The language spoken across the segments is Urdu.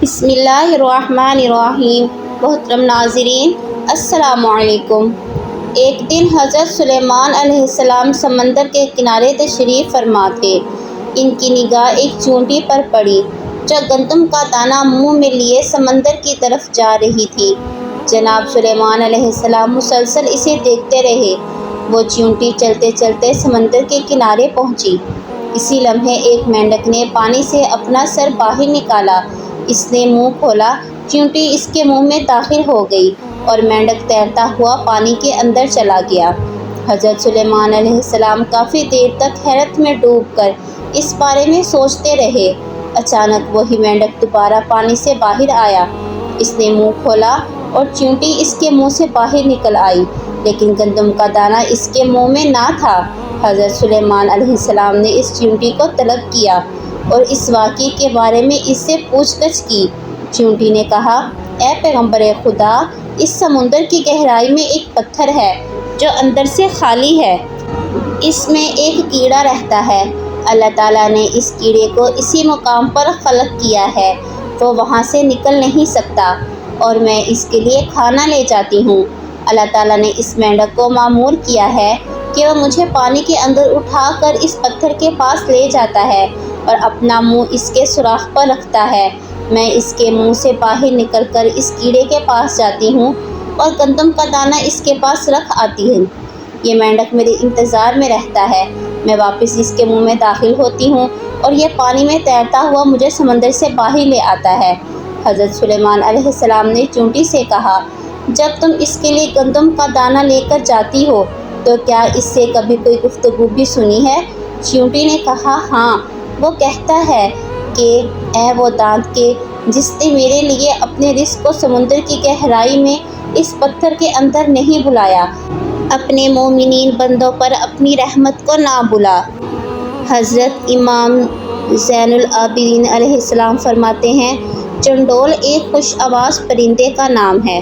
بسم اللہ الرحمن الرحیم۔ محترم ناظرین، السلام علیکم۔ ایک دن حضرت سلیمان علیہ السلام سمندر کے کنارے تشریف فرما تھے۔ ان کی نگاہ ایک چیونٹی پر پڑی جو گندم کا دانہ منہ میں لیے سمندر کی طرف جا رہی تھی۔ جناب سلیمان علیہ السلام مسلسل اسے دیکھتے رہے۔ وہ چیونٹی چلتے چلتے سمندر کے کنارے پہنچی۔ اسی لمحے ایک مینڈک نے پانی سے اپنا سر باہر نکالا۔ اس نے منہ کھولا، چیونٹی اس کے منہ میں داخل ہو گئی اور مینڈک تیرتا ہوا پانی کے اندر چلا گیا۔ حضرت سلیمان علیہ السلام کافی دیر تک حیرت میں ڈوب کر اس بارے میں سوچتے رہے۔ اچانک وہی مینڈک دوبارہ پانی سے باہر آیا۔ اس نے منہ کھولا اور چیونٹی اس کے منہ سے باہر نکل آئی، لیکن گندم کا دانہ اس کے منہ میں نہ تھا۔ حضرت سلیمان علیہ السلام نے اس چیونٹی کو طلب کیا اور اس واقعے کے بارے میں اس سے پوچھ گچھ کی۔ چیونٹی نے کہا، اے پیغمبر خدا، اس سمندر کی گہرائی میں ایک پتھر ہے جو اندر سے خالی ہے۔ اس میں ایک کیڑا رہتا ہے۔ اللہ تعالیٰ نے اس کیڑے کو اسی مقام پر خلق کیا ہے۔ وہ وہاں سے نکل نہیں سکتا اور میں اس کے لیے کھانا لے جاتی ہوں۔ اللہ تعالیٰ نے اس مینڈک کو مأمور کیا ہے کہ وہ مجھے پانی کے اندر اٹھا کر اس پتھر کے پاس لے جاتا ہے اور اپنا منہ اس کے سوراخ پر رکھتا ہے۔ میں اس کے منہ سے باہر نکل کر اس کیڑے کے پاس جاتی ہوں اور گندم کا دانہ اس کے پاس رکھ آتی ہوں۔ یہ مینڈک میرے انتظار میں رہتا ہے۔ میں واپس اس کے منہ میں داخل ہوتی ہوں اور یہ پانی میں تیرتا ہوا مجھے سمندر سے باہر لے آتا ہے۔ حضرت سلیمان علیہ السلام نے چیونٹی سے کہا، جب تم اس کے لیے گندم کا دانہ لے کر جاتی ہو تو کیا اس سے کبھی کوئی گفتگو بھی سنی ہے؟ چیونٹی نے کہا، ہاں، وہ کہتا ہے کہ اے وہ دانت کے جس نے میرے لیے اپنے رزق کو سمندر کی گہرائی میں اس پتھر کے اندر نہیں بلایا، اپنے مومنین بندوں پر اپنی رحمت کو نہ بلا۔ حضرت امام زین العابدین علیہ السلام فرماتے ہیں، چنڈول ایک خوش آواز پرندے کا نام ہے۔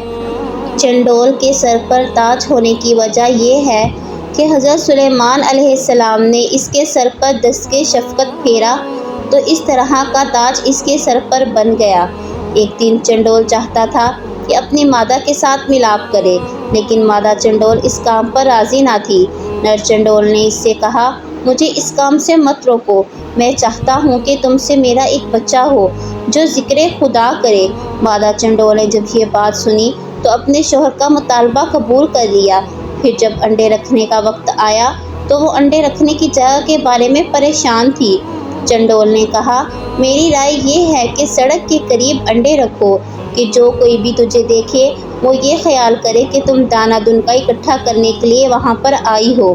چنڈول کے سر پر تاج ہونے کی وجہ یہ ہے کہ حضرت سلیمان علیہ السلام نے اس کے سر پر دستِ شفقت پھیرا تو اس طرح کا تاج اس کے سر پر بن گیا۔ ایک دن چنڈول چاہتا تھا کہ اپنی مادہ کے ساتھ ملاپ کرے، لیکن مادہ چنڈول اس کام پر راضی نہ تھی۔ نر چنڈول نے اس سے کہا، مجھے اس کام سے مت روکو، میں چاہتا ہوں کہ تم سے میرا ایک بچہ ہو جو ذکر خدا کرے۔ مادہ چنڈول نے جب یہ بات سنی تو اپنے شوہر کا مطالبہ قبول کر لیا۔ پھر جب انڈے رکھنے کا وقت آیا تو وہ انڈے رکھنے کی جگہ کے بارے میں پریشان تھی۔ چنڈول نے کہا، میری رائے یہ ہے کہ سڑک کے قریب انڈے رکھو کہ جو کوئی بھی تجھے دیکھے وہ یہ خیال کرے کہ تم دانہ دن کا اکٹھا کرنے کے لیے وہاں پر آئی ہو۔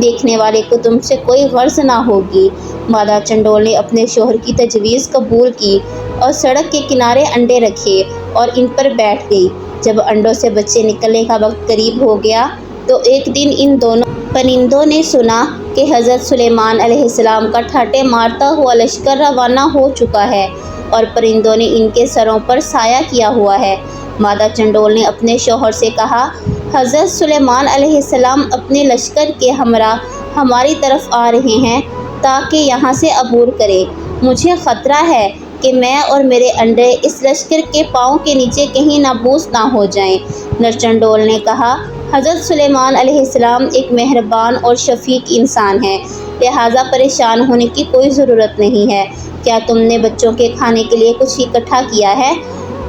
دیکھنے والے کو تم سے کوئی غرض نہ ہوگی۔ مادہ چنڈول نے اپنے شوہر کی تجویز قبول کی اور سڑک کے کنارے انڈے رکھے اور ان پر بیٹھ گئی۔ جب انڈوں سے بچے نکلنے کا وقت قریب ہو گیا تو ایک دن ان دونوں پرندوں نے سنا کہ حضرت سلیمان علیہ السلام کا ٹھاٹے مارتا ہوا لشکر روانہ ہو چکا ہے اور پرندوں نے ان کے سروں پر سایہ کیا ہوا ہے۔ مادہ چنڈول نے اپنے شوہر سے کہا، حضرت سلیمان علیہ السلام اپنے لشکر کے ہمراہ ہماری طرف آ رہے ہیں تاکہ یہاں سے عبور کرے۔ مجھے خطرہ ہے کہ میں اور میرے انڈے اس لشکر کے پاؤں کے نیچے کہیں نابود نہ ہو جائیں۔ نر چنڈول نے کہا، حضرت سلیمان علیہ السلام ایک مہربان اور شفیق انسان ہیں، لہٰذا پریشان ہونے کی کوئی ضرورت نہیں ہے۔ کیا تم نے بچوں کے کھانے کے لیے کچھ اکٹھا کیا ہے؟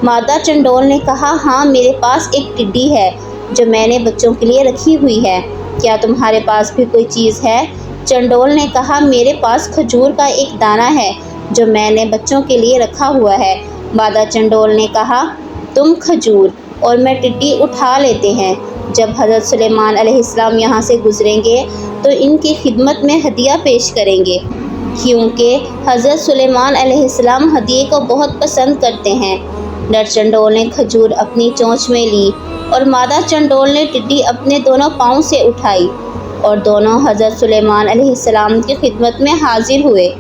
مادہ چنڈول نے کہا، ہاں، میرے پاس ایک ٹڈی ہے جو میں نے بچوں کے لیے رکھی ہوئی ہے۔ کیا تمہارے پاس بھی کوئی چیز ہے؟ چنڈول نے کہا، میرے پاس کھجور کا ایک دانہ ہے جو میں نے بچوں کے لیے رکھا ہوا ہے۔ مادہ چنڈول نے کہا، تم کھجور اور میں ٹڈی اٹھا لیتے ہیں۔ جب حضرت سلیمان علیہ السلام یہاں سے گزریں گے تو ان کی خدمت میں ہدیہ پیش کریں گے، کیونکہ حضرت سلیمان علیہ السلام ہدیے کو بہت پسند کرتے ہیں۔ نر چنڈول نے کھجور اپنی چونچ میں لی اور مادہ چنڈول نے ٹڈی اپنے دونوں پاؤں سے اٹھائی اور دونوں حضرت سلیمان علیہ السلام کی خدمت میں حاضر ہوئے۔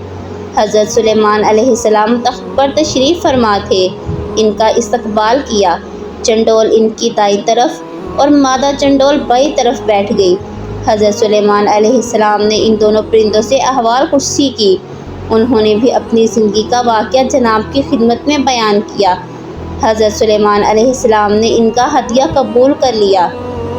حضرت سلیمان علیہ السلام تخت پر تشریف فرما تھے۔ ان کا استقبال کیا۔ چنڈول ان کی دائیں طرف اور مادہ چنڈول بائیں طرف بیٹھ گئی۔ حضرت سلیمان علیہ السلام نے ان دونوں پرندوں سے احوال پرسی کی۔ انہوں نے بھی اپنی زندگی کا واقعہ جناب کی خدمت میں بیان کیا۔ حضرت سلیمان علیہ السلام نے ان کا ہدیہ قبول کر لیا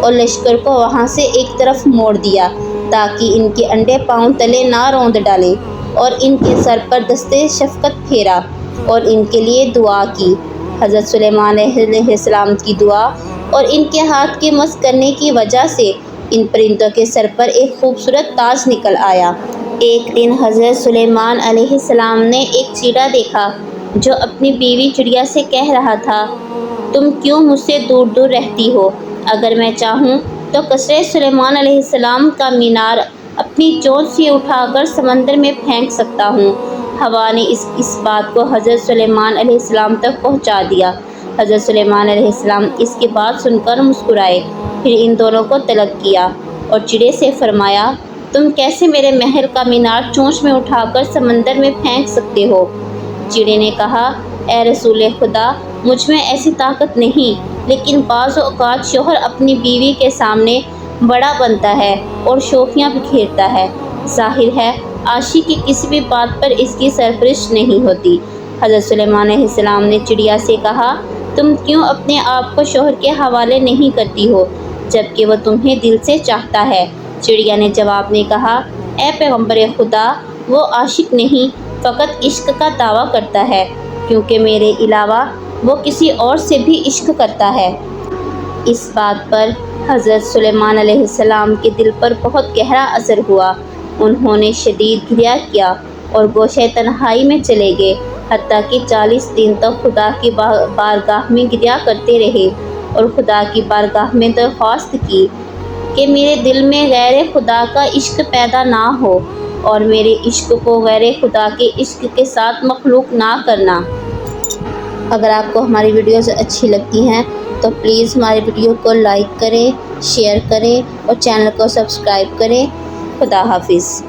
اور لشکر کو وہاں سے ایک طرف موڑ دیا تاکہ ان کے انڈے پاؤں تلے نہ روند ڈالیں، اور ان کے سر پر دستے شفقت پھیرا اور ان کے لیے دعا کی۔ حضرت سلیمان علیہ السلام کی دعا اور ان کے ہاتھ کے مس کرنے کی وجہ سے ان پرندوں کے سر پر ایک خوبصورت تاج نکل آیا۔ ایک دن حضرت سلیمان علیہ السلام نے ایک چڑیا دیکھا جو اپنی بیوی چڑیا سے کہہ رہا تھا، تم کیوں مجھ سے دور دور رہتی ہو؟ اگر میں چاہوں تو قصرِ سلیمان علیہ السلام کا مینار اپنی چونچ سے اٹھا کر سمندر میں پھینک سکتا ہوں۔ ہوا نے اس بات کو حضرت سلیمان علیہ السلام تک پہنچا دیا۔ حضرت سلیمان علیہ السلام اس کی بات سن کر مسکرائے، پھر ان دونوں کو طلب کیا اور چڑے سے فرمایا، تم کیسے میرے محل کا مینار چونچ میں اٹھا کر سمندر میں پھینک سکتے ہو؟ چڑے نے کہا، اے رسول خدا، مجھ میں ایسی طاقت نہیں، لیکن بعض اوقات شوہر اپنی بیوی کے سامنے بڑا بنتا ہے اور شوخیاں بکھیرتا ہے۔ ظاہر ہے عاشق کی کسی بھی بات پر اس کی سرپرست نہیں ہوتی۔ حضرت سلیمان علیہ السلام نے چڑیا سے کہا، تم کیوں اپنے آپ کو شوہر کے حوالے نہیں کرتی ہو جبکہ وہ تمہیں دل سے چاہتا ہے؟ چڑیا نے جواب میں کہا، اے پیغمبر خدا، وہ عاشق نہیں، فقط عشق کا دعویٰ کرتا ہے، کیونکہ میرے علاوہ وہ کسی اور سے بھی عشق کرتا ہے۔ اس بات پر حضرت سلیمان علیہ السلام کے دل پر بہت گہرا اثر ہوا۔ انہوں نے شدید گریہ کیا اور گوشۂ تنہائی میں چلے گئے، حتیٰ کہ 40 دن تک خدا کی بارگاہ میں گریہ کرتے رہے اور خدا کی بارگاہ میں درخواست کی کہ میرے دل میں غیر خدا کا عشق پیدا نہ ہو اور میرے عشق کو غیر خدا کے عشق کے ساتھ مخلوط نہ کرنا۔ اگر آپ کو ہماری ویڈیوز اچھی لگتی ہیں تو پلیز ہماری ویڈیو کو لائک کریں، شیئر کریں اور چینل کو سبسکرائب کریں۔ خدا حافظ۔